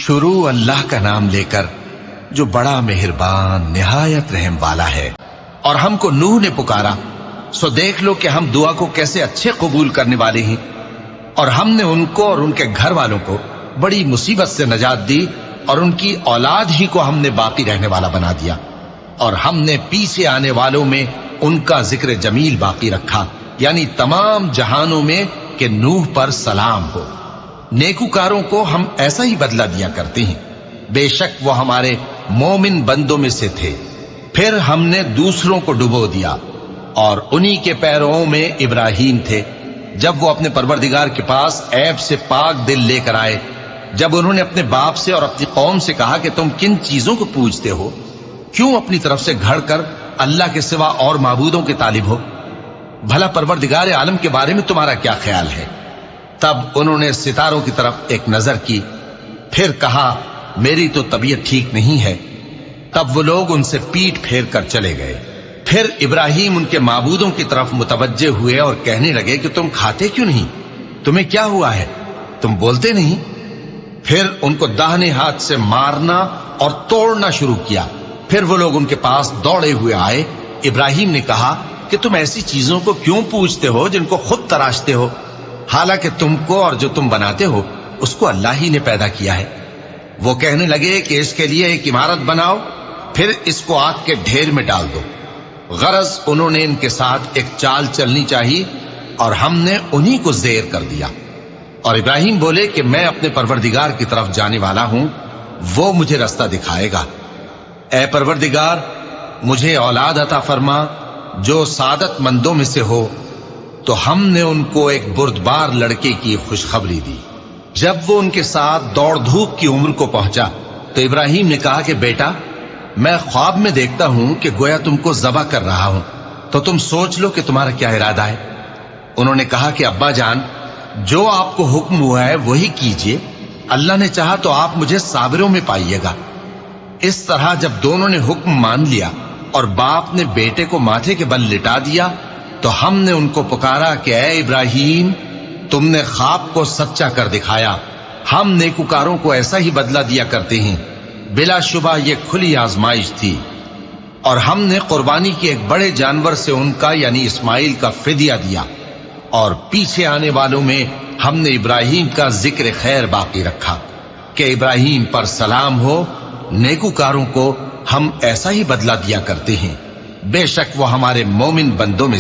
شروع اللہ کا نام لے کر جو بڑا مہربان نہایت رحم والا ہے۔ اور ہم کو نوح نے پکارا، سو دیکھ لو کہ ہم دعا کو کیسے اچھے قبول کرنے والے ہیں، اور ہم نے ان کو اور ان کے گھر والوں کو بڑی مصیبت سے نجات دی، اور ان کی اولاد ہی کو ہم نے باقی رہنے والا بنا دیا، اور ہم نے پیچھے آنے والوں میں ان کا ذکر جمیل باقی رکھا، یعنی تمام جہانوں میں کہ نوح پر سلام ہو۔ نیکوکاروں کو ہم ایسا ہی بدلہ دیا کرتے ہیں، بے شک وہ ہمارے مومن بندوں میں سے تھے۔ پھر ہم نے دوسروں کو ڈبو دیا، اور انہی کے پیروں میں ابراہیم تھے جب وہ اپنے پروردگار کے پاس عیب سے پاک دل لے کر آئے، جب انہوں نے اپنے باپ سے اور اپنی قوم سے کہا کہ تم کن چیزوں کو پوجتے ہو، کیوں اپنی طرف سے گھڑ کر اللہ کے سوا اور معبودوں کے طالب ہو؟ بھلا پروردگار عالم کے بارے میں تمہارا کیا خیال ہے؟ تب انہوں نے ستاروں کی طرف ایک نظر کی، پھر کہا میری تو طبیعت ٹھیک نہیں ہے۔ تب وہ لوگ ان سے پیٹ پھیر کر چلے گئے۔ پھر ابراہیم ان کے معبودوں کی طرف متوجہ ہوئے اور کہنے لگے کہ تم کھاتے کیوں نہیں؟ تمہیں کیا ہوا ہے؟ تم بولتے نہیں؟ پھر ان کو داہنے ہاتھ سے مارنا اور توڑنا شروع کیا۔ پھر وہ لوگ ان کے پاس دوڑے ہوئے آئے۔ ابراہیم نے کہا کہ تم ایسی چیزوں کو کیوں پوجتے ہو جن کو خود تراشتے ہو، حالانکہ تم کو اور جو تم بناتے ہو اس کو اللہ ہی نے پیدا کیا ہے۔ وہ کہنے لگے کہ اس کے لیے ایک عمارت بناؤ، پھر اس کو آگ کے ڈھیر میں ڈال دو۔ غرض انہوں نے ان کے ساتھ ایک چال چلنی چاہیے، اور ہم نے انہی کو زیر کر دیا۔ اور ابراہیم بولے کہ میں اپنے پروردگار کی طرف جانے والا ہوں، وہ مجھے رستہ دکھائے گا۔ اے پروردگار، مجھے اولاد عطا فرما جو سعادت مندوں میں سے ہو۔ تو ہم نے ان کو ایک بردبار لڑکے کی خوشخبری دی۔ جب وہ ان کے ساتھ دوڑ دھوپ کی عمر کو پہنچا تو ابراہیم نے کہا کہ بیٹا، میں خواب میں دیکھتا ہوں کہ گویا تم کو ذبح کر رہا ہوں، تو تم سوچ لو کہ تمہارا کیا ارادہ ہے۔ انہوں نے کہا کہ ابا جان، جو آپ کو حکم ہوا ہے وہی کیجئے، اللہ نے چاہا تو آپ مجھے صابروں میں پائیے گا۔ اس طرح جب دونوں نے حکم مان لیا اور باپ نے بیٹے کو ماتھے کے بل لٹا دیا، تو ہم نے ان کو پکارا کہ اے ابراہیم، تم نے خواب کو سچا کر دکھایا۔ ہم نیکوکاروں کو ایسا ہی بدلہ دیا کرتے ہیں، بلا شبہ یہ کھلی آزمائش تھی۔ اور ہم نے قربانی کے ایک بڑے جانور سے ان کا یعنی اسماعیل کا فدیہ دیا، اور پیچھے آنے والوں میں ہم نے ابراہیم کا ذکر خیر باقی رکھا کہ ابراہیم پر سلام ہو۔ نیکوکاروں کو ہم ایسا ہی بدلہ دیا کرتے ہیں، بے شک وہ ہمارے مومن بندوں میں